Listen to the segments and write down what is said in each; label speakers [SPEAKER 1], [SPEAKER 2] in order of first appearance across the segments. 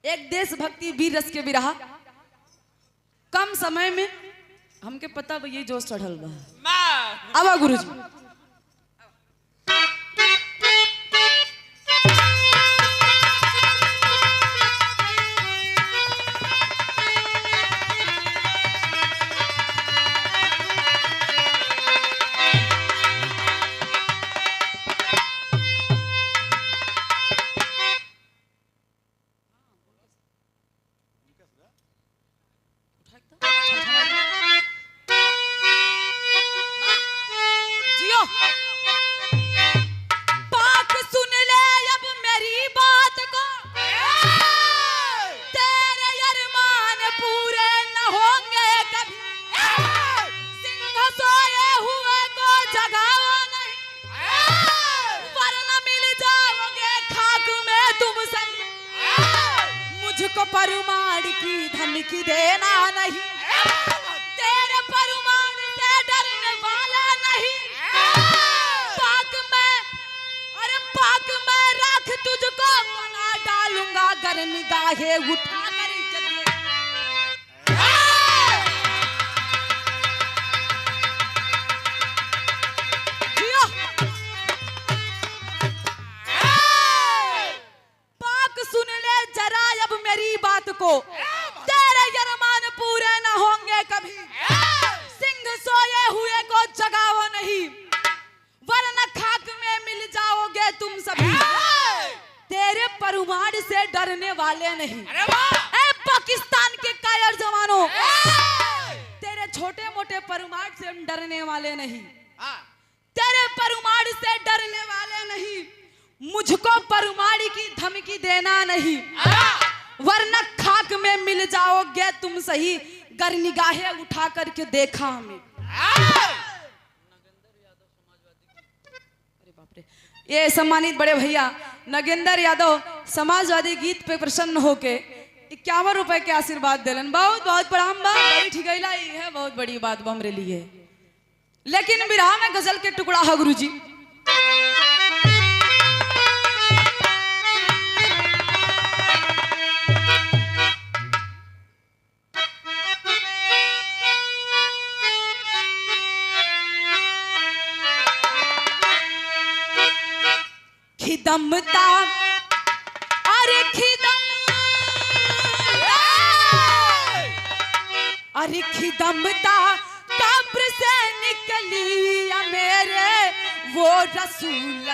[SPEAKER 1] एक देशभक्ति वीर रस के बिरहा कम समय में हमके पता बा ये जोश चढ़ल बा। आवा गुरुजी। मुझको परमाड़ की धमकी देना नहीं, तेरे परमाड़ से डरने वाला नहीं। पाक में रख तुझको बना डालूंगा गर निगाहे उठा कर को, तेरे अरमान पूरे न होंगे कभी। सिंह सोए हुए को जगाओ नहीं, वरना खाक में मिल जाओगे तुम सभी। तेरे परमाड़ से डरने वाले नहीं। ए पाकिस्तान के कायर जवानों, तेरे छोटे मोटे परमाड़ से डरने वाले नहीं, तेरे परमाड़ से डरने वाले नहीं। मुझको परमाड़ की धमकी देना नहीं, वरना खाक में मिल जाओगे तुम सही। गर निगाहें उठा करके देखा हमें। अरे बाप रे। ये सम्मानित बड़े भैया नगेंद्र यादव समाजवादी गीत पे प्रसन्न होके 51 रुपए के आशीर्वाद दिलन। बहुत बहुत प्रणाम बा। बड़ी ठिकैला है, बहुत बड़ी बात बा हमरे लिए। लेकिन बिरहा में गजल के टुकड़ा है गुरुजी। खिदमता अरे खिदमता कब्र से निकली या मेरे वो रसूल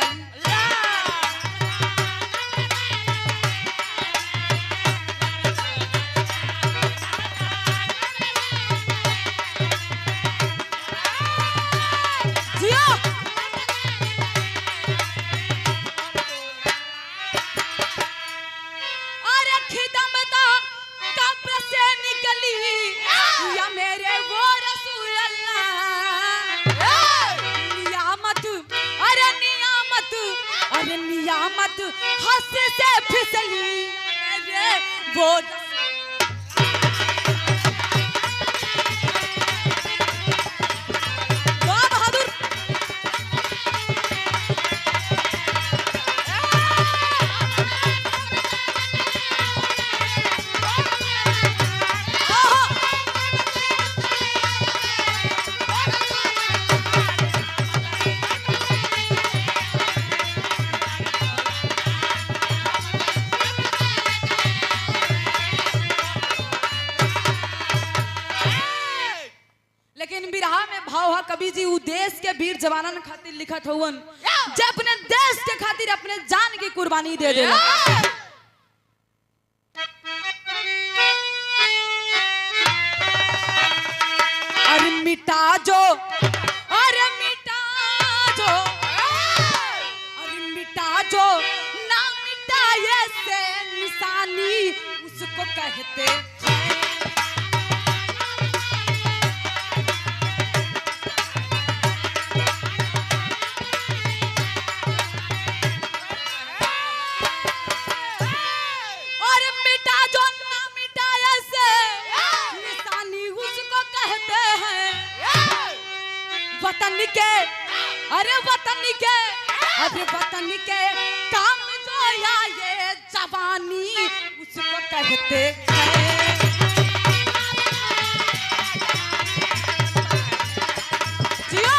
[SPEAKER 1] नियामत हंस से फिसली वो बहादुर। कवि जी देश के वीर जवानन खातिर लिखत हवन, जे अपने देश के खातिर अपने जान की कुर्बानी दे देला। अरे मिटा जो, अरे मिटा जो, अरे मिटा जो ना मिटाए से निशानी उसको कहते हैं। वतन के, अरे वतन के, अरे वतन के काम जो या ये जवानी उसको कहते हैं जियो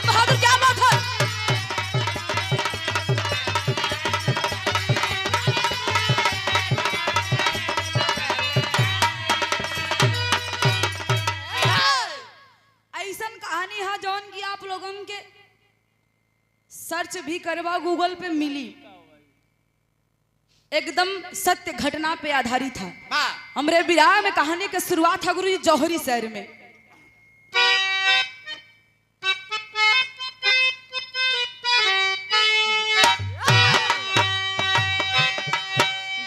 [SPEAKER 1] बहादुर, क्या बात है। ऐसन कहानी है जौन की आप लोगों के सर्च भी करवा गूगल पे मिली, एकदम सत्य घटना पे आधारित था। हमरे बिराह में कहानी की शुरुआत है गुरु जी जौहरी शहर में।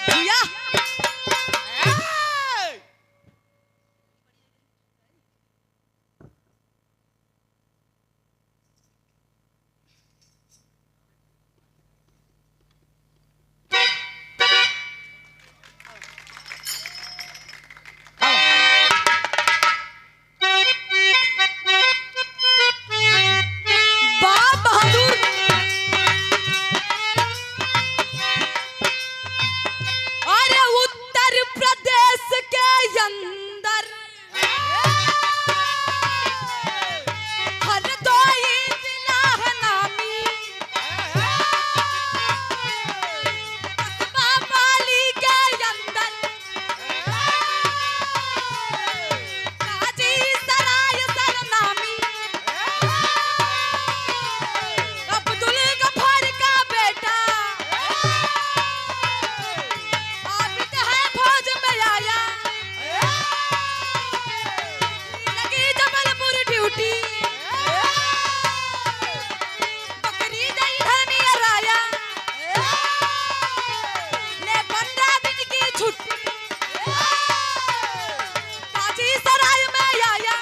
[SPEAKER 1] जिया बाप बहादुर, अरे उत्तर प्रदेश के अंदर हरदोई जिला है नामी, कस्बा पाली के अंदर काजी सराय सरनामी, अब्दुल गफार का बेटा आबिद है फौज में आया, लगी जबलपुर ड्यूटी, बकरी दई धनियर आया, ले 15 दिन की छुट्टी, काजी सराय में आया,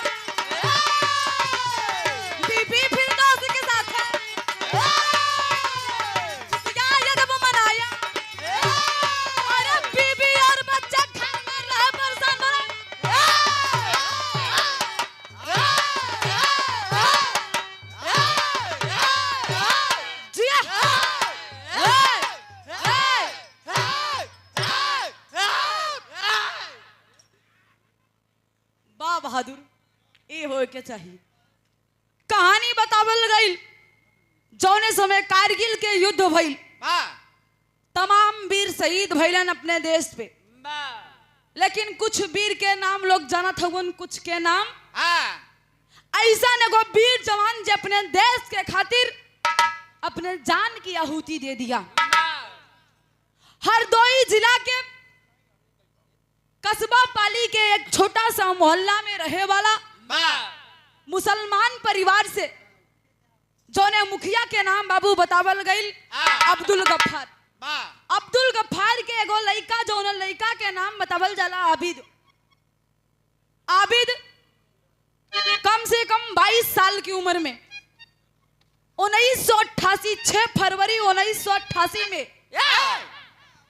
[SPEAKER 1] बीबी फिरदौस के साथ है, खुशियाँ यदब मनाया, अरे बीबी और बच्चा घर में रहे परेशान हो रहे। जिया बा बहादुर, ये हो के चाहिए। कहानी बतावल गई जौने समय कारगिल के युद्ध भइल, तमाम वीर शहीद भइलन अपने देश पे, लेकिन कुछ वीर के नाम लोग जानत हवन, कुछ के नाम ऐसा एगो वीर जवान जो अपने देश के खातिर अपने जान की आहुति दे दिया। हरदोई जिला के कस्बा पाली के एक छोटा सा मोहल्ला में रहे वाला मुसलमान परिवार से जोने मुखिया के नाम बाबू बतावल गई अब्दुल गफ्फार। अब्दुल गफ्फार के एगो लड़का जोन लड़का के नाम बतावल जाला आबिद। आबिद कम से कम 22 साल की उम्र में 1988 6 फरवरी 1988 में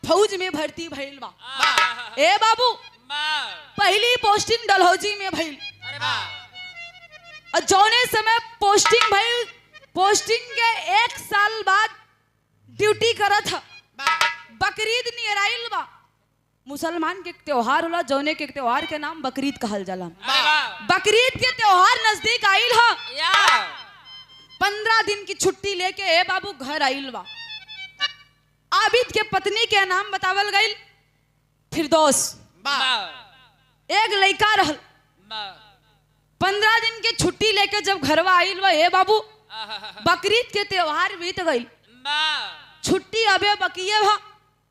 [SPEAKER 1] फौज में भर्ती भइल बा। ए बाबू पहली पोस्टिंग डलहौजी में भइल। जौने समय पोस्टिंग भइल, पोस्टिंग के 1 साल बाद ड्यूटी करत ह। बकरीद नियर आइल बा। मुसलमान के त्योहार होला जौने के त्योहार के नाम बकरीद कहल जाला। बकरीद के त्योहार नजदीक आइल ह। 15 दिन की छुट्टी लेके ए बाबू घर आइल बा। आबिद के पत्नी के नाम बतावल गई फिरदौस। एक लड़का रहल। 15 दिन की छुट्टी लेके जब घरवा आइल बा ए बाबू, बकरीद के त्योहार बीत गई। छुट्टी अबे बकिए बा।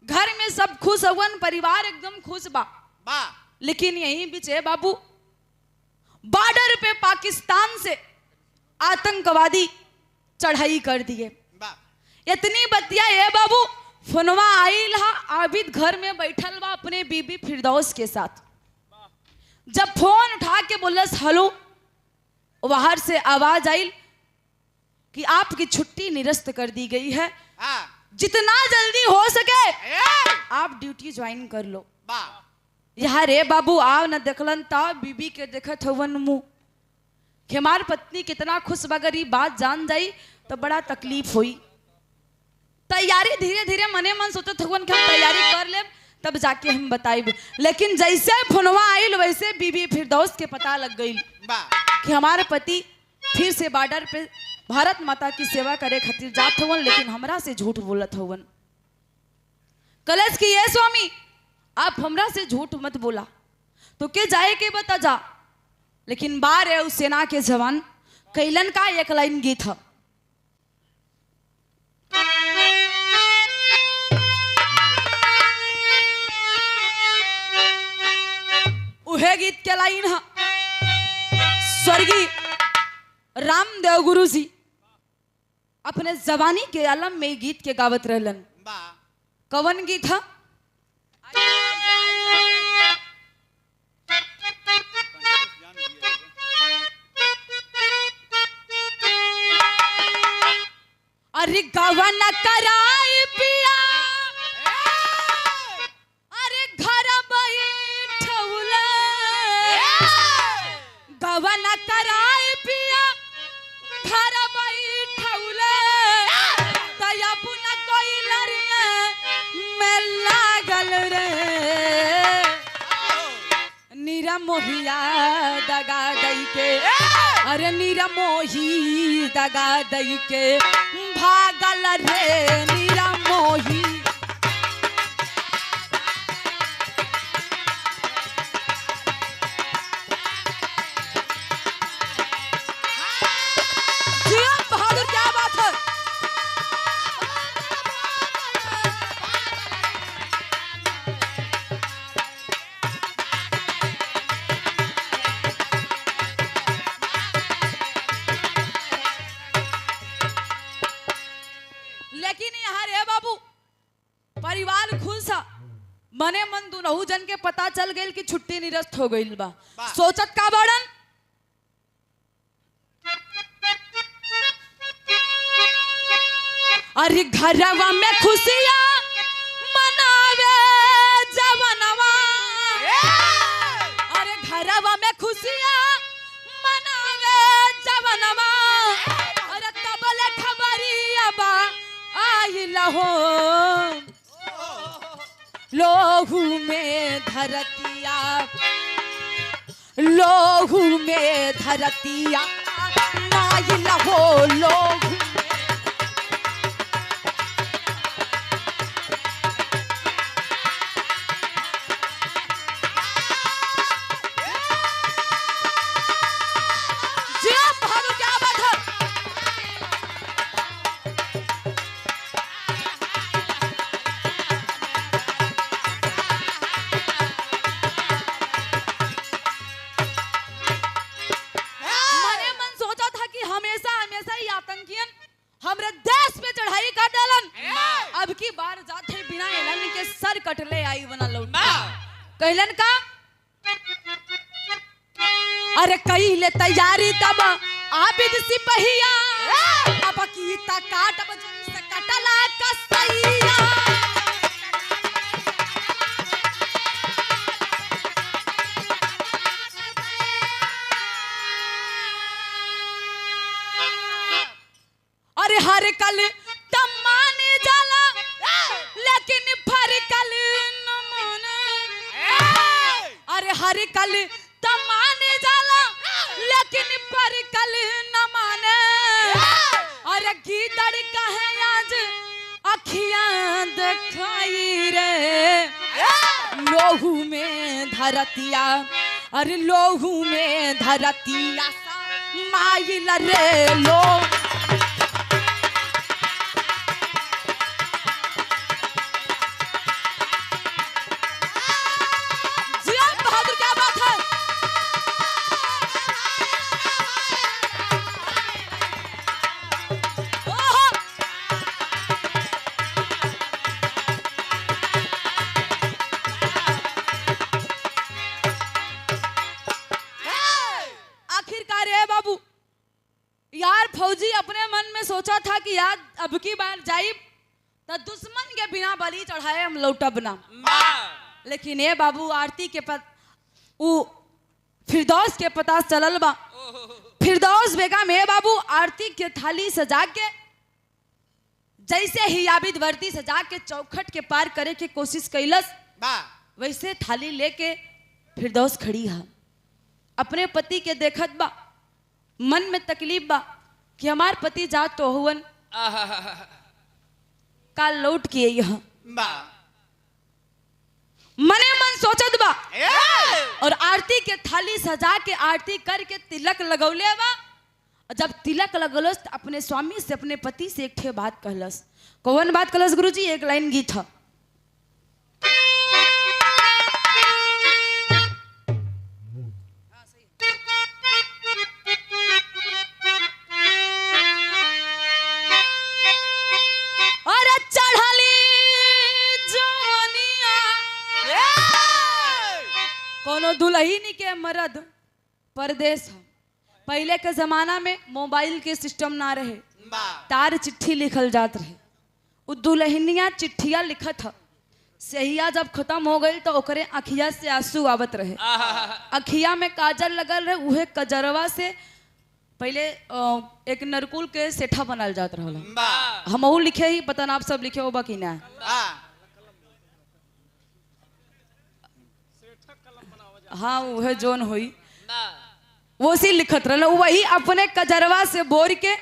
[SPEAKER 1] घर में सब खुश हवन, परिवार एकदम खुश बा। लेकिन यहीं बीच ए बाबू बॉर्डर पे पाकिस्तान से आतंकवादी चढ़ाई कर दिए। इतनी बतिया ए बाबू फोनवा आइल हा। आबिद घर में बैठल बा अपने बीबी फिरदौस के साथ। जब फोन उठा के बोलस हेलो, बाहर से आवाज आई कि आपकी छुट्टी निरस्त कर दी गई है, जितना जल्दी हो सके आप ड्यूटी ज्वाइन कर लो। यहाँ रे बाबू आओ न देखलन ता बीबी के देखत हवन मुँह कि हमार पत्नी कितना खुश बगरी बात जान जाई तो बड़ा तकलीफ हुई। तैयारी धीरे धीरे मने मन सोचत हवन कि हम तैयारी कर ले तब जाके हम बताइब। लेकिन जैसे फोनवा आइल वैसे बीबी फिरदौस के पता लग गई कि हमारे पति फिर से बॉर्डर पे भारत माता की सेवा करे खातिर जात हवन, लेकिन हमरा से झूठ बोलत हवन। कलश की ये स्वामी आप हमरा से झूठ मत बोला तो के जाए के बता जा। लेकिन बार है उस सेना के जवान कैलन का एक लाइन गीत है। उहे गीत के लाइन है स्वर्गीय रामदेव गुरु जी अपने जवानी के आलम में गीत के गावत रहलन। कवन गीत है? अरे गवन कराई पिया अरे घर बैठौले गवन कराई पिया घर बैठौले तया पुना कोई लरिया में लागल रे नीरा मोहिया दगा दई के अरे नीरा मोही दगा दई के भागल रे नीरा मोही। बहादुर क्या बात है? लेकिन यहाँ रे बाबू परिवार खुश है। मने मन दुनहु जन के पता चल गई कि छुट्टी निरस्त हो गई बा। सोचत का बड़न अरे घरवा में खुशियां मनावे जवनवा अरे घरवा में खुशियां मनावे जवनवा अरे तबले खबरिया बा आई लहो लोहू में धरतिया लोहू में धरतिया आई लहो लोहू हमरे देश पे चढ़ाई कर डालन। अब की बार जाते बिना एलन के सर कटले आई बना लौट कहलन का अरे कहिले तैयारी तब आबिद सिपहिया अब की ता काट अब से कटला कसैया अरे हर कल तमाने जाला लेकिन फर कल न माने अरे हर कल तमाने जाला लेकिन फर कल न माने अरे गीदड़ कहे आज अखियां दिखाई रे लोहू में धरतिया अरे लोहू में धरतिया माइल रे लो यार फौजी अपने मन में सोचा था कि यार अब की बार जाइब तो दुश्मन के बिना बलि चढ़ाए हम लौटब ना। लेकिन ये बाबू आरती के फिरदौस के पता चलल बा। फिरदौस बेगम ये बाबू आरती के थाली सजा के जैसे ही आबिद वर्दी सजा के चौखट के पार करे के कोशिश कैलस, वैसे थाली लेके फिरदौस खड़ी है। अपने पति के देखत बा, मन में तकलीफ बा कि हमार पति जात तो हुवन काल लौट के यहाँ मने मन सोचत बा। और आरती के थाली सजा के आरती करके तिलक लगौले बा। जब तिलक लगलस तो अपने स्वामी से अपने पति से एक ठे बात कहलस। कौन बात कहलस गुरुजी? एक लाइन गीत है। कोनो दुल्हनी के मर्द परदेश है। पहले के जमाना में मोबाइल के सिस्टम ना रहे, तार चिट्ठी लिखल जात रहे। उ दुल्हनिया चिट्ठिया लिखत है, सहिया जब खत्म हो गई तो ओकरे अखिया से आंसू आवत रहे। अखिया में काजल लगल रहे, उहे कजरवा से पहले एक नरकुल के सेठा बनल जात रहा। हमहू लिखे ही, पता ना आप सब लिखे होगा कि ना। हाँ वह जोन हुई वो सी लिखत रहा। वही अपने कजरवा से बोर के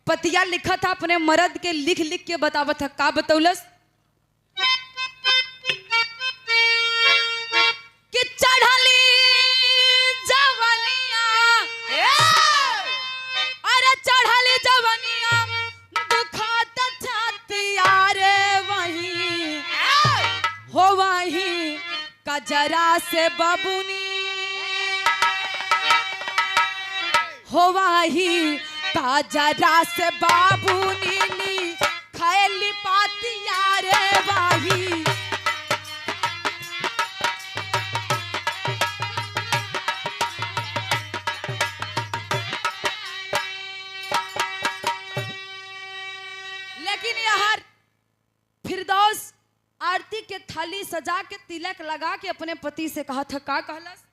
[SPEAKER 1] पतिया लिखत था, अपने मर्द के लिख लिख के बतावत था। का बतौलस कि चढ़ली जवनिया, अरे चढ़ली जवनिया दुखात छातिया रे, वही हो वही कजरा से बबुनी हो वही कजरा से बाबुनी खैली पातिया रे वाही। लेकिन यार फिरदौस आरती के थाली सजा के तिलक लगा के अपने पति से कहा था। का कहलस?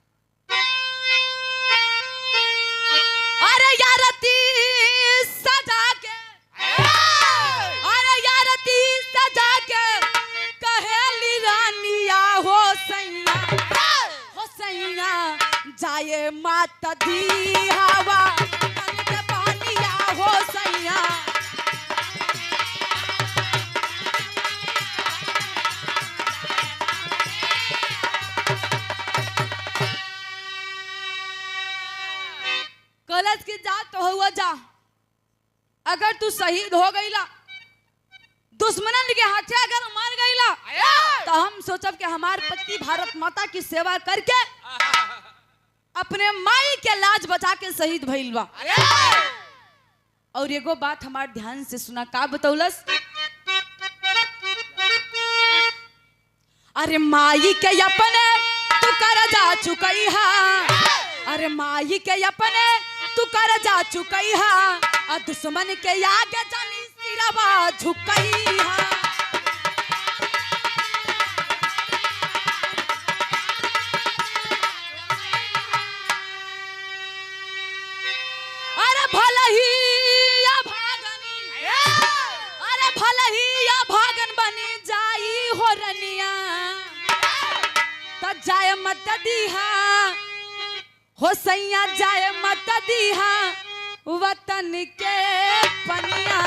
[SPEAKER 1] अरे यारती सजा के, अरे यारती सजा के कहेली रानिया हो सैया जाए माता दी हवा के पानिया हो सैया। कलश की जा तो हुआ जा, अगर तू शहीद हो गईला, दुश्मनन के हाथे अगर मर गईला, तो हम सोचब कि हमार पति भारत माता की सेवा करके अपने माई के लाज बचा के शहीद भइल बा। और एगो बात हमार ध्यान से सुना। का बतौलस? अरे माई के अपने तू कर जा चुकई हा, अरे माई के अपने तू कर जा चुकई हा, दुश्मन के आगे जानी सिरवा झुकई हा। अरे भले ही या भागनी, अरे भले ही या भागन बनी जाई हो रनिया, त जाए मत दीहा हो सैया, जाए मत दीहा वतन के पनिया।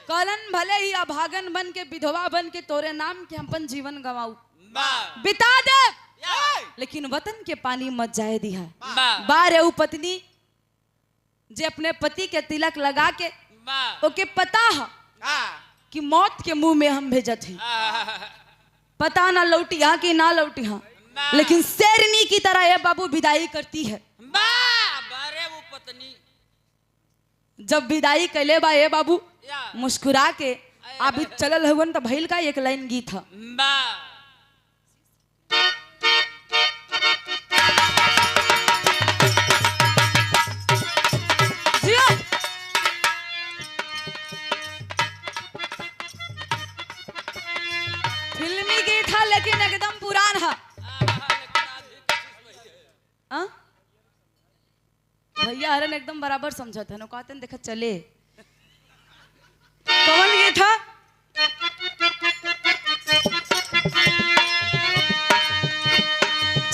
[SPEAKER 1] कलन भले ही अभागन बन के विधवा बन के तोरे नाम के अपन जीवन गवाऊ बिता दे, लेकिन वतन के पानी मत जाए दिहा। बारे उ पत्नी जे अपने पति के तिलक लगा के ओके पता है कि मौत के मुंह में हम भेजत ही, पता ना लौटी हा कि ना लौटी हा, लेकिन शेरनी की तरह ये बाबू विदाई करती है।
[SPEAKER 2] बारे वो पत्नी
[SPEAKER 1] जब विदाई कैले बा ये बाबू मुस्कुरा के अभी चलल हुवन तो भइल का एक लाइन गीत था। फिल्मी हाँ भैया हरन एकदम बराबर समझा था ना कहते देखा चले कौन ये था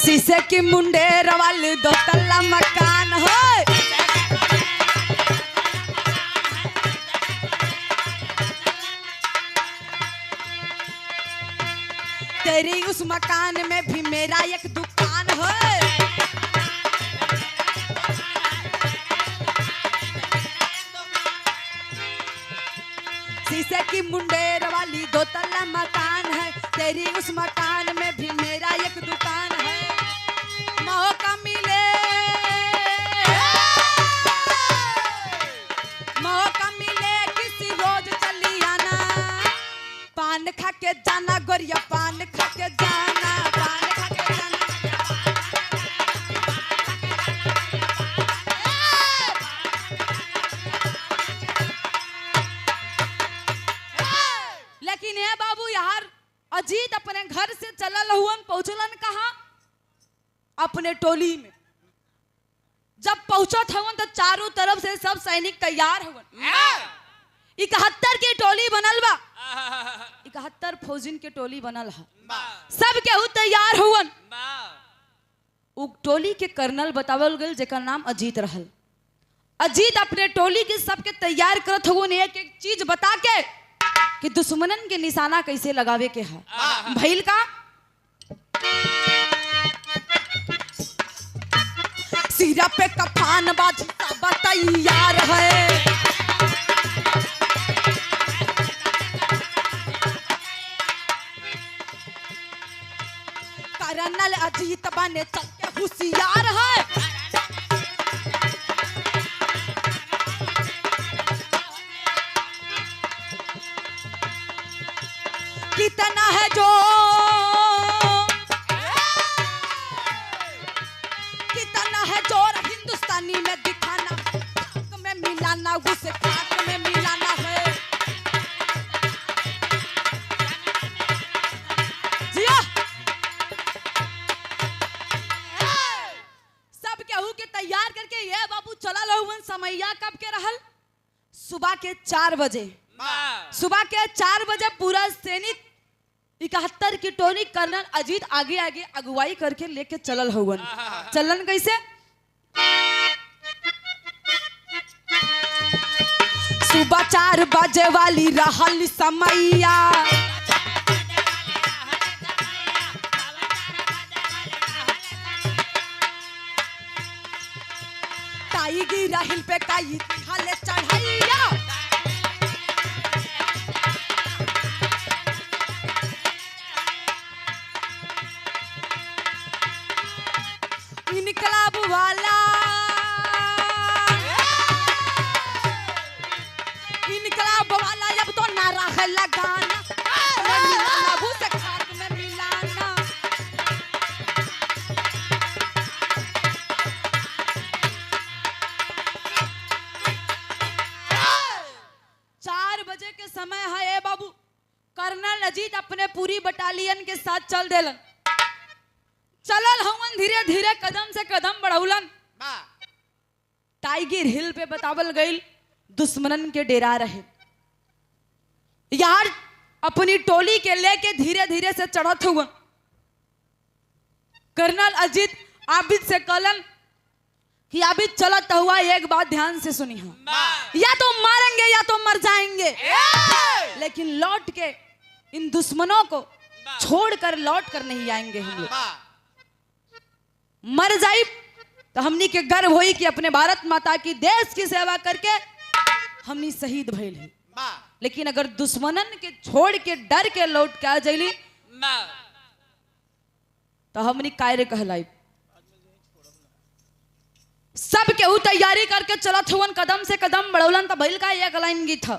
[SPEAKER 1] शीशे की मुंडेर वाली 2 तल्ला मकान है तेरी उस मकान में भी मेरा एक दुकान है शीशे की मुंडेर वाली 2 तल्ला मकान है तेरी उस मकान में भी मेरा एक दुकान है मौका मिले किसी रोज चली आना पान खा के जाना गोरिया पान खा के जाना पान खा के जाना लेकिन ये बाबू यार अजीत अपने घर से चलल हुअन पहुंचलन कहाँ अपने टोली में जब पहुंचत हवन तो चारों तरफ से सब सैनिक तैयार हवन 71 की टोली बनल बा 71 फौजिन के टोली बनल है सब केहू तैयार हुवन उ टोली के कर्नल बतावल गल जेकर नाम अजीत रहल अजीत अपने टोली के सबके तैयार करत हुवन एक एक चीज बता के कि दुश्मनन के निशाना कैसे लगावे के है भइल का सिरा पे कफान बाजी सब तैयार है कर्नल अजीत बने चल के होशियार है कितना है जो हिंदुस्तानी में दिखाना खाक में मिलाना उसे खाक में मिलाना है जिया सब केहू के तैयार करके ये बाबू चला लहुवन समैया कब के रहल सुबह के 4 बजे सुबह के 4 बजे पूरा सैनिक 71 की टोली कर्नल अजीत आगे आगे अगुवाई करके लेके चलल हुवन चलन कैसे सुबह 4 बजे वाली रहल समैया ताईगी राहिल पे काई हाले चढ़ैया इनकलाब वाला अब तो नारा है लगाना से खाक में मिलाना 4 बजे के समय है ए बाबू कर्नल अजीत अपने पूरी बटालियन के साथ चल देलन चलल हवन धीरे धीरे कदम से कदम बढ़ौलन टाइगर हिल पे बतावल गई दुश्मनन के डेरा रहे यार अपनी टोली के लेके धीरे धीरे से चढ़त हुआ कर्नल अजीत आबिद से कहलन कि आबिद चलत हुआ एक बात ध्यान से सुनी या तो मारेंगे या तो मर जाएंगे लेकिन लौट के इन दुश्मनों को छोड़कर लौट कर नहीं आएंगे हम लोग मर जाए तो हमनी के गर्व होई कि अपने भारत माता की देश की सेवा करके हमनी शहीद भइल है लेकिन अगर दुश्मनन के छोड़ के डर के लौट के आ जाइली तो हमनी कायरे कहलाई सब केहू तैयारी करके चलत हुवन कदम से कदम बढ़ौलन तो भइल का एक लाइन गीत था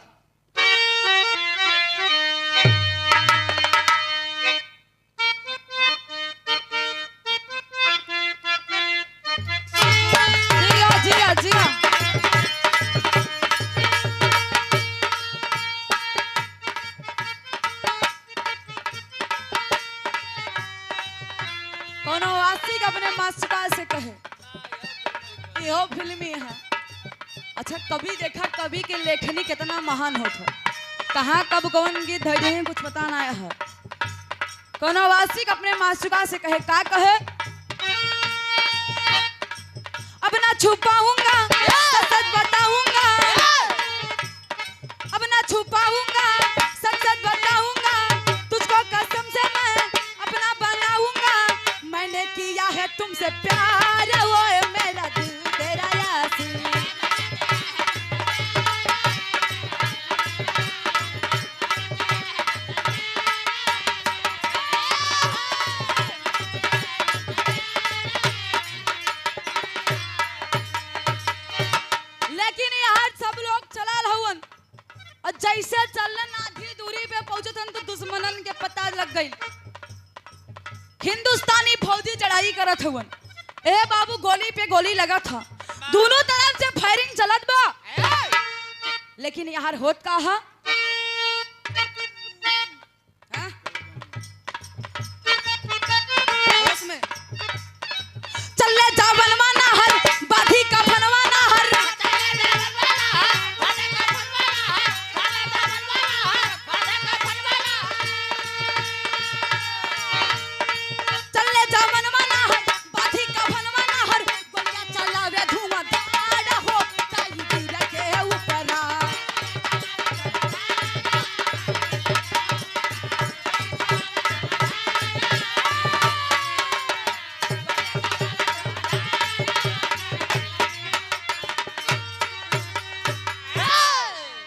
[SPEAKER 1] कोनो वासी अपने मास्टर से कहे यो फिल्मी है। अच्छा कवि देखा, कवि की लेखनी कितना महान होता, कहाँ कब कौन गीत धैर्य कुछ पता ना है। कोनो वासी अपने मास्टर से कहे, का कहे, अब ना छुपाऊंगा सच बताऊंगा, अब ना छुपाऊंगा सच बताऊंगा, तुझको कसम से मैं अपना बनाऊंगा, मैंने किया है तुमसे प्यार, वो मेरा दिल तेरा यासीन। लेकिन यार सब लोग चला हवन और जैसे चलन आधी दूरी पे पहुंचे थे तो दुश्मनन के पता लग गई। हिंदुस्तानी फौजी चढ़ाई करत हवन, ए बाबू गोली पे गोली लगा था, दोनों तरफ से फायरिंग चलत बा। लेकिन यार होत का हा? उसमें चले जावन माना हर बाधी का फनवाना हर, चले जावन माना हर बाधी का फनवाना हर, गोलियां चलावे धुआंधार हो ताई गिर के ऊपरा।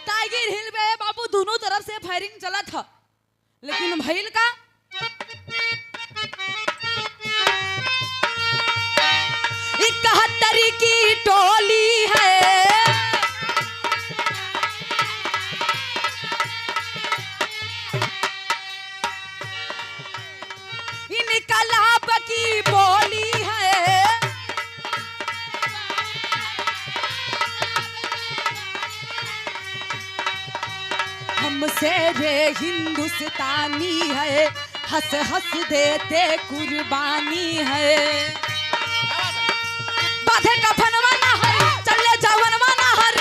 [SPEAKER 1] टाइगर हिल पे बाबू दोनों तरफ से फायरिंग चला था, लेकिन भइल का, 71 की टोली है, इनकलाब की बोली है, हमसे रे हिंदुस्तानी है, हंस हंस देते कुर्बानी है। बाधे का फनवाना हर, चले जावन माना हर,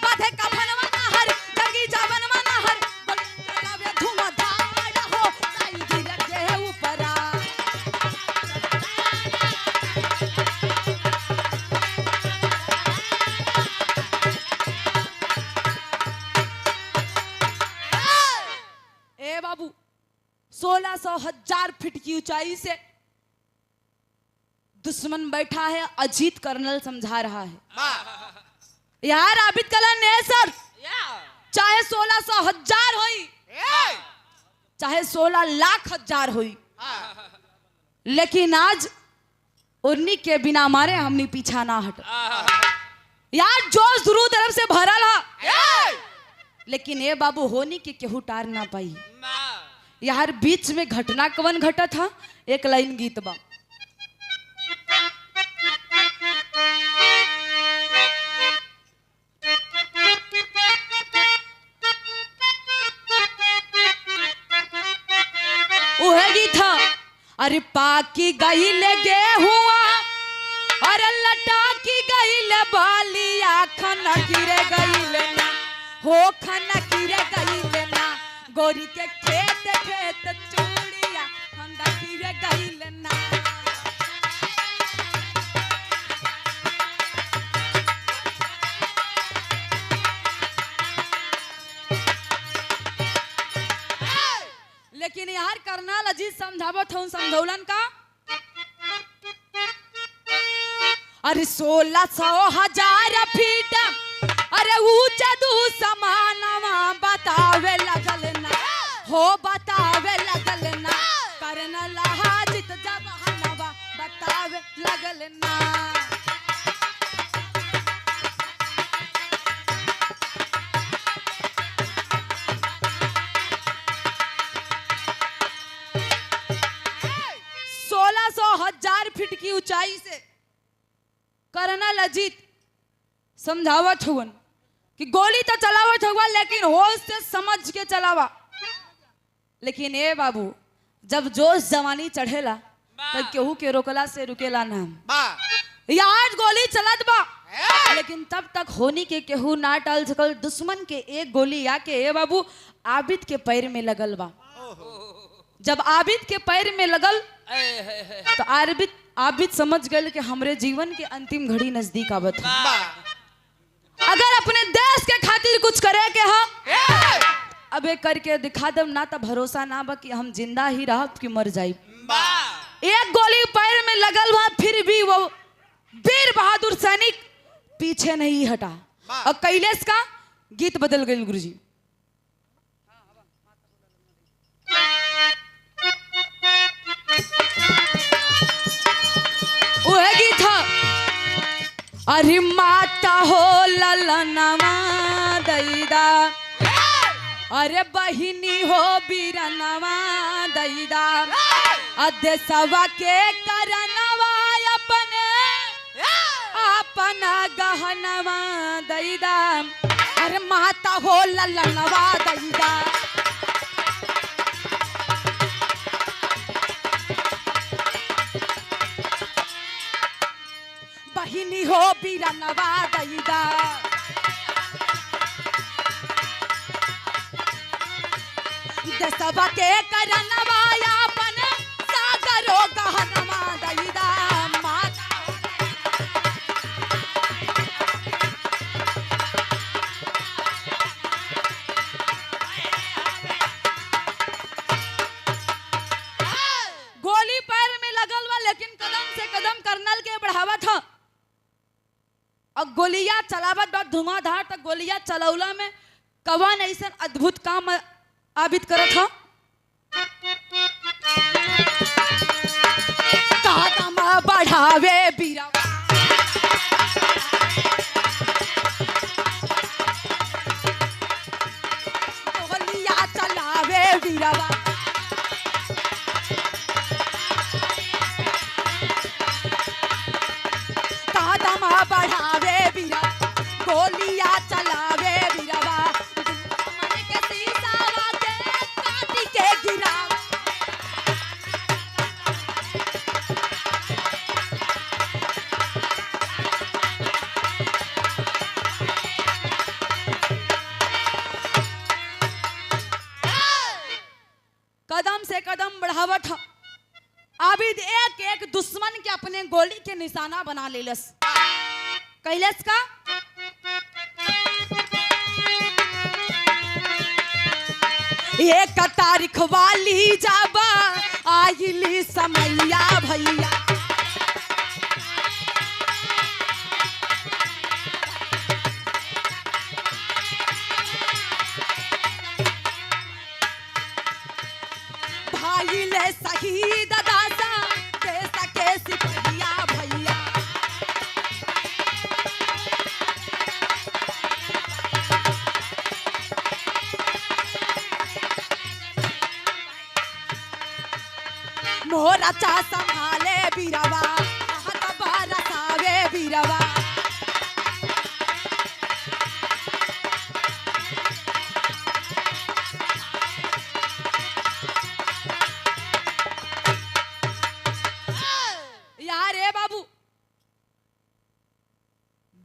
[SPEAKER 1] बाधे का फनवाना हर, जंगी जावन माना हर, गोली चलावे धुआंधार हो ताई गिर के ऊपरा। ए बाबू 1600,000 फीट की ऊंचाई से दुश्मन बैठा है, अजीत कर्नल समझा रहा है। यार आबिद कला ने सर, चाहे 1600,000 होई, चाहे 16 लाख हजार होई, लेकिन आज उन्हीं के बिना मारे हमने पीछा ना हट। यार जोश दुरू तरफ से भरल हा, लेकिन ए बाबू होनी के केहू टार ना पाई। यार बीच में घटना कवन घटा था, एक लाइन गीत बा, वह गीत था, अरे पाकी गई ले गे हुआ, अरे लटा की गई ले बालिया, खाना गिरे गई लेना हो, खाना गिरे गई लेना, गोरी के खेत खेत चूड़िया, खाना गिरे गई लेना। लेकिन यार कर्नल अजीत समझावत हूँ, समझौलन का, अरे 1600,000 फीट, अरे ऊंचा दू समानवा, बतावे लगल ना हो, बतावे लगल ना, कर्नल हाजित जवानवा, बतावे लगल ना। फीट की ऊंचाई से कर्नल अजीत समझावत हुवन, कि गोली तो चलावत होगा लेकिन होश से समझ के चलावा। लेकिन ए बाबू जब जोश जवानी चढ़ेला तो केहू के रोकला से रुकेला ना। यार गोली चलत बा लेकिन तब तक होनी के केहू ना टाल सकल। दुश्मन के एक गोली आके ए बाबू आबिद के पैर में लगल बा। जब आबिद के पैर में लगल तो आबिद समझ गए कि हमरे जीवन के अंतिम घड़ी नजदीक आवत है। अगर अपने देश के खातिर कुछ करे के हम अबे करके दिखा दम, ना तो भरोसा ना बा कि हम जिंदा ही रहब कि मर जाई। एक गोली पैर में लगल बा फिर भी वो वीर बहादुर सैनिक पीछे नहीं हटा और कैलेश का गीत बदल गई गुरुजी। वह गीत था अरे माता हो ललनवा दैदा, अरे बहिनी हो बीरनवा दैदा, अदेसवा के करनवा अपना गहनवा दैदा, अरे माता हो ललनवा दैदा। बहिनी हो बीरनवा दैदा, देसवा के करनवा अपन सागरो गहनवा दैदा। गोली पैर में लगल बा लेकिन कदम से कदम कर्नल के बढ़ावत ह और गोलियां चलावत बा धुआंधार। तक गोलियां चलौला में कवन ऐसा अद्भुत काम आबिद करत ह। कदम बढ़ावे बीरवा, गोलियां चलावे बीरवा, कदम बढ़ावे बीरवा, गोलियां चलावे बीरवा, मन के सीसावा के काटी के गिरावा। कदम से कदम बढ़ावत ह। आबिद एक एक दुश्मन के अपने गोली के निशाना बना लेलस। कैलस का एक तारीख वाली जाबा आइली समैया भैया, भाई ले शहीद दादा देश के सिपहिया भैया। मोरा चा संभाले बीरवा, हाथ बरसावे बीरवा, यार ए बाबू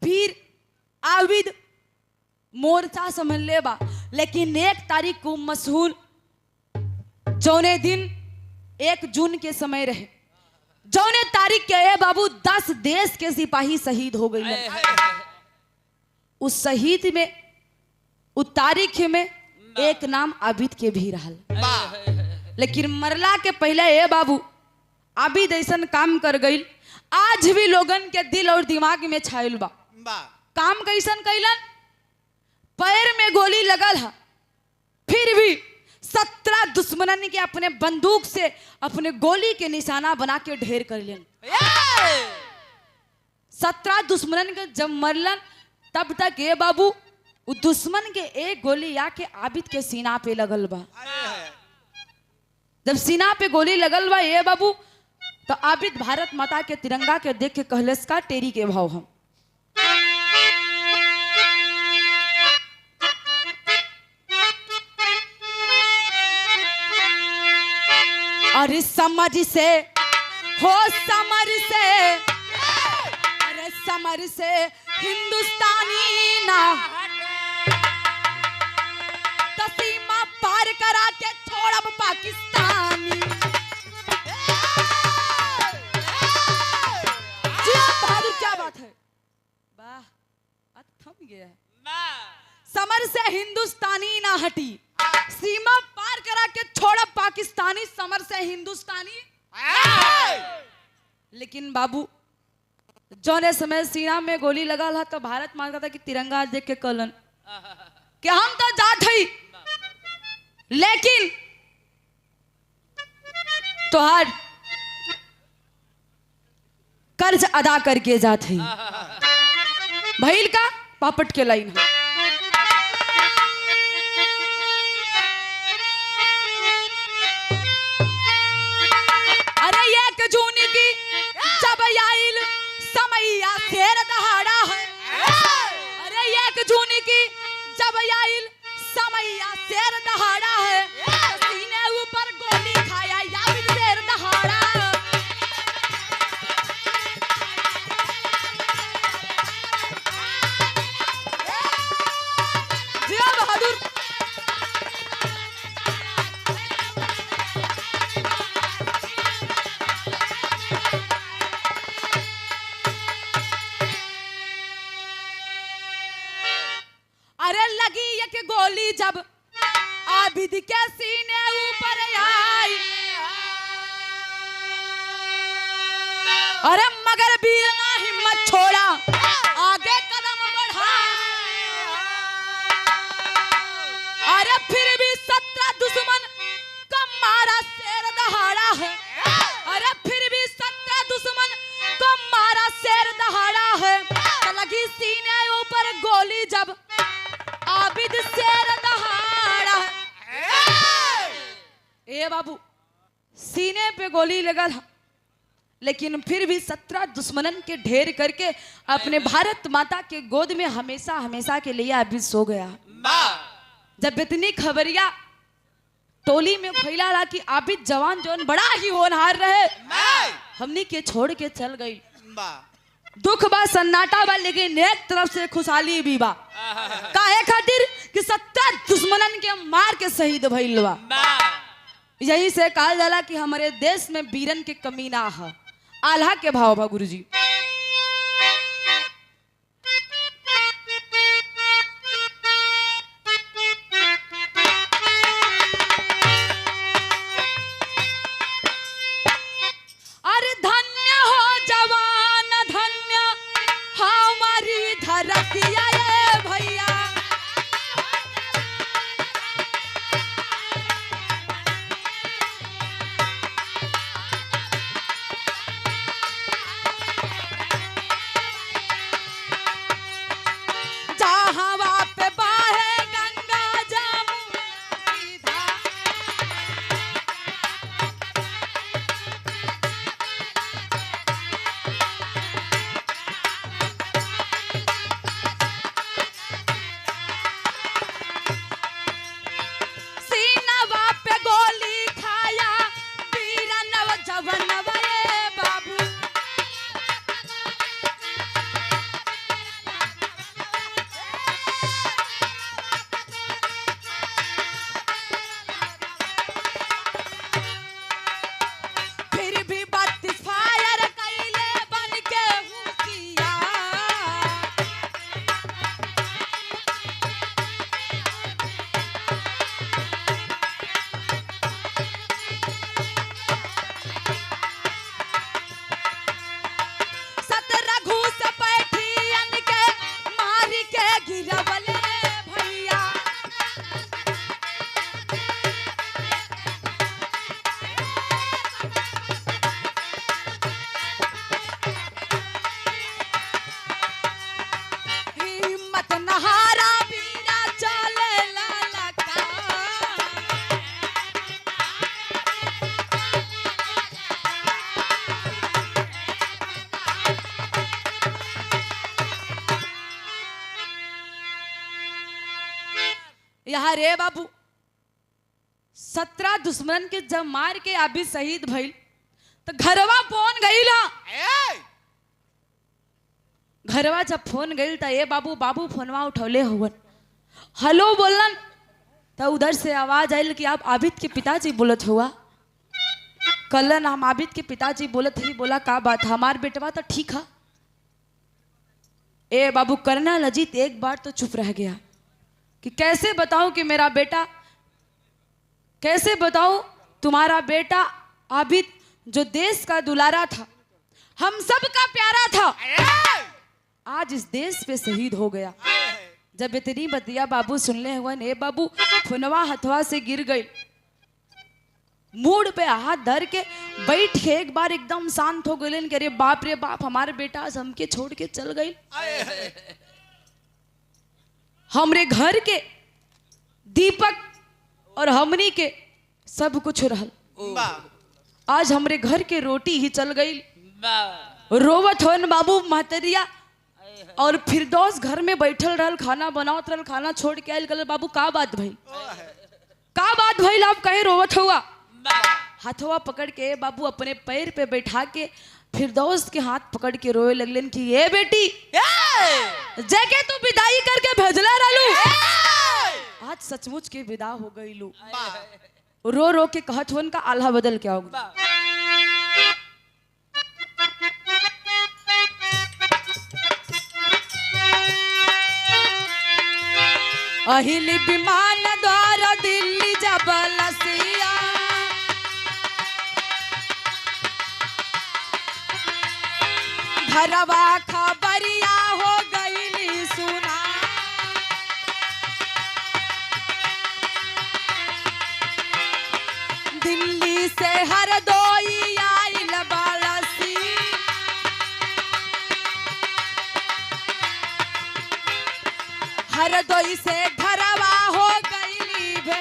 [SPEAKER 1] वीर आबिद मोर्चा समझ ले बा। लेकिन 1 तारीख को मशहूर जौने दिन 1 जून के समय रहे, जौने तारीख के ए बाबू 10 देश के सिपाही शहीद हो गए। उस शहीद में उस तारीख में एक नाम आबिद के भी रहल। लेकिन मरला के पहले ए बाबू आबिद ऐसन काम कर गई आज भी लोगन के दिल और दिमाग में छायल बा। काम कैसन कैलन, पैर में गोली लगल है फिर भी 17 दुश्मनन के अपने बंदूक से अपने गोली के निशाना बना के ढेर कर लेन। 17 दुश्मनन के जब मरलन तब तक ये बाबू वो दुश्मन के एक गोली आके आबिद के सीना पे लगल बा। जब सीना पे गोली लगल बा ये बाबू तो आबिद भारत माता के तिरंगा के देख के कहलस का टेरी के भाव हम अरे समर से हो समर से, अरे समर से हिंदुस्तानी ना तो सीमा पार करा के छोड़ब पाकिस्तानी। जी बहादुर, क्या बात है, वाह, थम गया। समर से हिंदुस्तानी ना हटी, सीमा पार करा के छोड़ा पाकिस्तानी, समर से हिंदुस्तानी। लेकिन बाबू जौने समय सीना में गोली लगा था तो भारत मांगता था कि तिरंगा देख के कलन कि हम तो जात हई, लेकिन तोहार कर्ज अदा करके जात हई। भइल का पापट के लाइन है। अरे एक जून की जब आइल समैया शेर दहाड़ा है, अरे एक जून की जब आइल समैया शेर दहाड़ा है, सीने ऊपर गोली खाया या फिर शेर दहाड़ा। बहादुर अरे लगी एक गोली जब आबिद के सीने ऊपर आई, अरे मगर वीर ना हिम्मत छोड़ा, आगे कदम बढ़ा। अरे फिर भी 17 दुश्मन का मारा शेर दहाड़ा है, अरे फिर भी 17 दुश्मन को मारा शेर दहाड़ा है। तो लगी सीने ऊपर गोली जब आबिद शेर दहाड़ा है। ए बाबू, सीने पे गोली लगा था, लेकिन फिर भी 17 दुश्मनन के ढेर करके अपने भारत माता के गोद में हमेशा हमेशा के लिए आबिद सो गया। जब इतनी खबरिया टोली में फैला रहा कि आबिद जवान जौन बड़ा ही होनहार रहे, हमनी के छोड़ के चल गई। दुख बा, सन्नाटा बा, लेकिन एक तरफ से खुशहाली भी बा। काहे खातिर कि 17 दुश्मनन के मार के शहीद भइल बा। यही से कहा जाला कि हमारे देश में वीरन के कमी ना है। आल्हा के भाव बा गुरुजी। अरे धन्य हो जवान, धन्य हमारी धरतिया ये भैया। जहाँ पे बाहे गंगा जमुना धार, सीनवा पे गोली खाया वीर नवजवानवा ये बाबू। फिर भी 32 फायर कैले बन के होशियार। सतरघु से पैठियन के मारी के गिरवले भैया। हिम्मत नहारा बीरा चले ललका। यहाँ रे बाबू 17 दुश्मन के जब मार के आबिद शहीद भइल तो घरवा फोन गईला। घरवा जब फोन गईल तो ए बाबू बाबू फोनवा उठौले हुवन, हेलो बोलन। तो उधर से आवाज आयल कि आप आबिद के पिताजी बोलत हुआ। कलन हम आबिद के पिताजी बोलत ही। बोला का बात, हमार बेटवा तो ठीक है। ए बाबू कर्नल अजीत एक बार तो चुप रह गया कि कैसे बताऊं कि मेरा बेटा, कैसे बताऊं तुम्हारा बेटा आबिद जो देश का दुलारा था, हम सब का प्यारा था, आज इस देश पे शहीद हो गया। जब इतनी बतिया बाबू सुनले हुआ, ए बाबू फोनवा हथवा से गिर गई। मूड पे हाथ धर के बैठ के एक बार एकदम शांत हो गए कि अरे बाप रे बाप, हमारे बेटा हमके छोड़ के चल गई। हमरे घर के दीपक और हमनी के सब कुछ रहल, आज हमरे घर के रोटी ही चल गई। रोवत होन बाबू महतरिया और फिरदौस घर में बैठल रहल, खाना बनावत रहल, खाना छोड़ के आयल। कल बाबू का बात भई, का बात भई, आप कहे रोवत हुआ। हाथवा पकड़ के बाबू अपने पैर पे बैठा के फिरदौस के हाथ पकड़ के रोए लगलन कि ये बेटी जैके तू विदाई करके भेजला रहलू, आज सचमुच के विदा हो गई लू। रो रो के कहत हुन का आल्हा बदल क्या होगा। अहिल विमान द्वारा दिल्ली जबलसिया, घरवा खबरिया हो गईली सुना। दिल्ली से हरदोई आइल बलसी, हरदोई से घरवा हो गईली भे।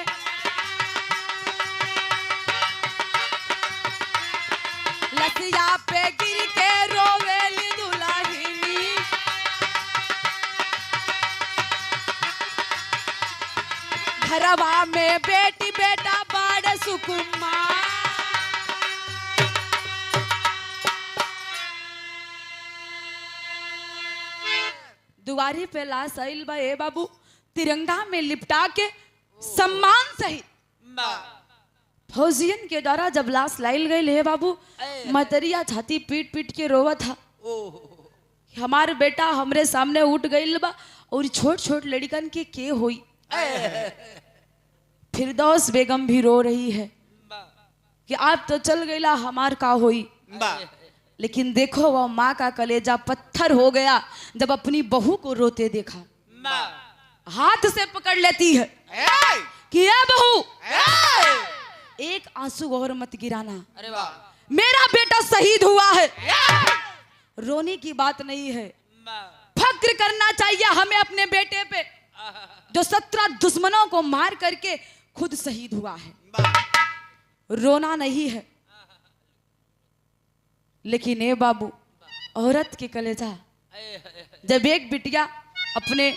[SPEAKER 1] लसिया पे गिर के रोवेली दुल्हनी, घरवा में बेटी बेटा बड़ सुकुमार। दुआरी पे लाश आइल बा ए बाबू, तिरंगा में लिपटा के सम्मान सहित फौजियन के द्वारा जब लाश लाइल गई हे बाबू, मतरिया छाती पीट पीट के रोवा था। हमार बेटा हमरे सामने उठ गई बा और छोट छोट लड़कन के होई। फिरदौस बेगम भी रो रही है कि आप तो चल गईला, हमार का होई। लेकिन देखो वह माँ का कलेजा पत्थर हो गया जब अपनी बहू को रोते देखा। हाथ से पकड़ लेती है कि ये बहू एक आंसू और मत गिराना,
[SPEAKER 2] अरे वाह,
[SPEAKER 1] मेरा बेटा शहीद हुआ है। रोने की बात नहीं है, फक्र करना चाहिए हमें अपने बेटे पे जो 17 दुश्मनों को मार करके खुद शहीद हुआ है। रोना नहीं है। लेकिन ए बाबू, औरत के कलेजा, जब एक बिटिया अपने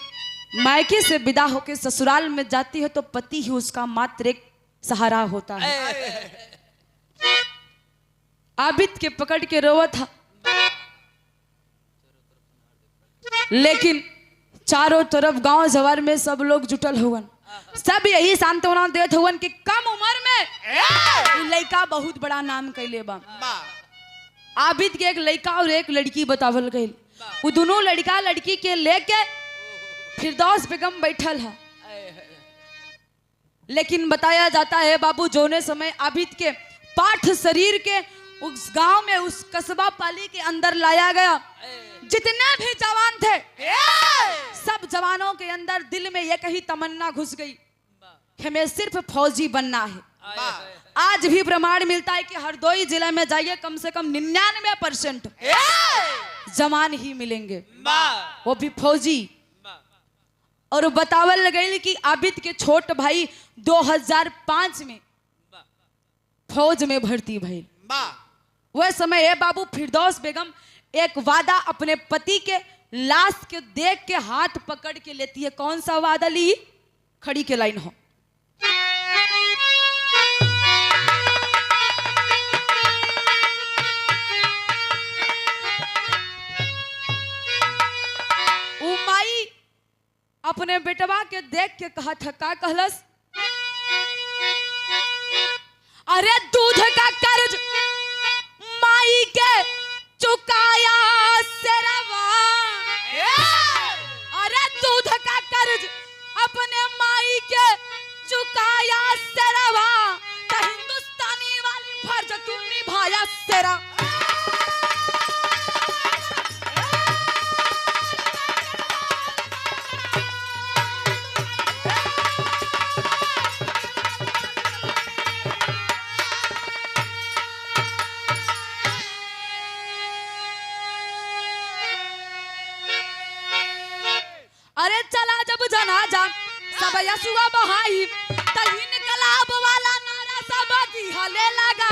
[SPEAKER 1] मायके से विदा होकर ससुराल में जाती है तो पति ही उसका मात्र एक सहारा होता है। आबिद के पकड़ के रोवा था, लेकिन चारों तरफ गांव जवार में सब लोग जुटल हुवन, सब यही सांत्वना देत हुवन कि कम उम्र में लड़का बहुत बड़ा नाम कैले बा। आबिद के एक लड़का और एक लड़की बतावल गई। वो दोनों लड़का लड़की के लेके फिरदौस बेगम बैठल है। लेकिन बताया जाता है बाबू, जोने समय आबिद के पाठ शरीर के उस गांव में, उस कस्बा पाली के अंदर लाया गया, जितने भी जवान थे सब जवानों के अंदर दिल में एक ही तमन्ना घुस गई कि हमें सिर्फ फौजी बनना है। आज भी प्रमाण मिलता है कि हरदोई जिले में जाइए कम से कम 99% जवान ही मिलेंगे, वो भी फौजी। और बतावल गई कि आबिद के छोट भाई 2005 में फौज में भर्ती भइल। वह समय है बाबू, फिरदौस बेगम एक वादा अपने पति के लाश के देख के हाथ पकड़ के लेती है। कौन सा वादा ली? खड़ी के लाइन हो। अपने बेटवा के देख के कहा था का कहलस, अरे दूध का कर्ज माई के चुकाया सेरवा, अरे दूध का कर्ज अपने माई के चुकाया सेरवा, तो हिंदुस्तानी वाली फर्ज तू निभाया सेरा। अरे चला जब जनाजा सब यसुआ बहाई, तही इनकलाब वाला नारा सब दिहले लगा।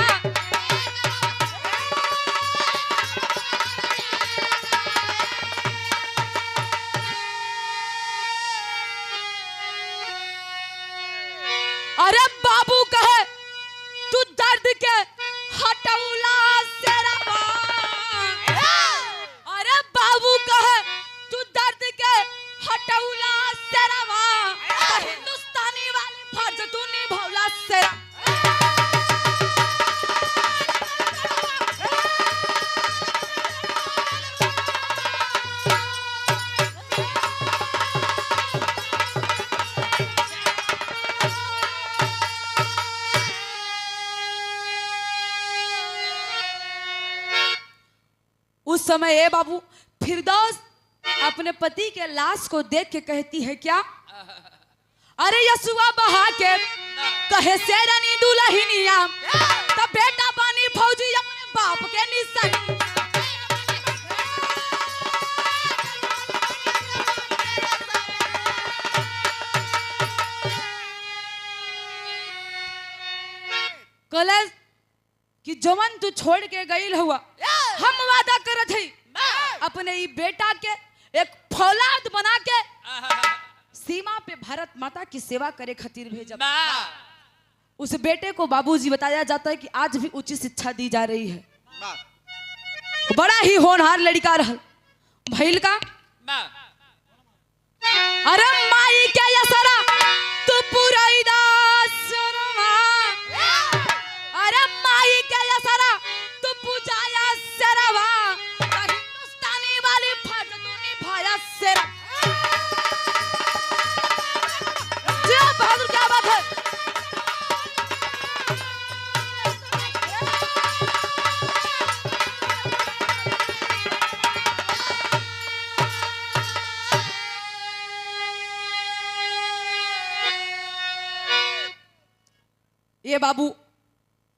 [SPEAKER 1] अरे बाबू कहे तू दर्द के हटौला सेरवा, अरे बाबू कहे तू दर्द के हटौला सेरवा, हिंदुस्तानी वाली फर्ज तू निभौला सेरा। उस समय ए बाबू फिरदौस अपने पति के लाश को देख के कहती है क्या, अरे यसुआ बहा के कहे शेरनी दुल्हनिया, तब बेटा बनी फौजी अपने बाप के निशानी। कलश कि जवन तू छोड़ के गईल हुआ, हम वादा करत हई अपने ई बेटा के एक फौलाद बना के सीमा पे भारत माता की सेवा करे खातिर भेजब। उस बेटे को बाबूजी बताया जाता है कि आज भी उचित शिक्षा दी जा रही है। बड़ा ही होनहार लड़का रहल भइल का, अरे माई के यसरा तू पुरैदा सरवा, अरे माई के यसरा तू पुजाया सरवा, हिंदुस्तानी वाली फर्ज तू निभाया सेरा। बहादुर क्या बात है। ये बाबू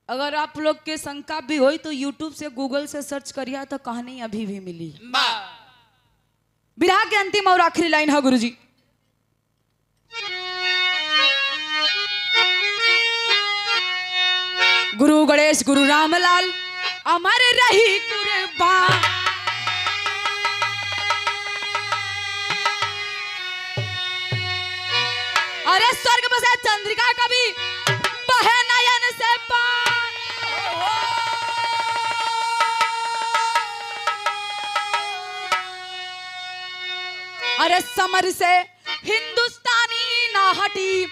[SPEAKER 1] अगर आप लोग के शंका भी होई तो YouTube से गूगल से सर्च करिया तो कहानी अभी भी मिली। बिरहा के अंतिम और आखिरी लाइन है गुरुजी, गुरु गणेश गुरु रामलाल अमर रही कुर्बान, अरे स्वर्ग बसे चंद्रिका कभी बहे नयन से पानी, अरे समर से हिंदुस्तानी ना हटी,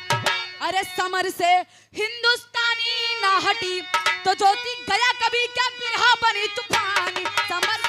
[SPEAKER 1] अरे समर से हिंदुस्तानी ना हटी, तो ज्योति गया कभी क्या बिरहा बनी तूफानी, समर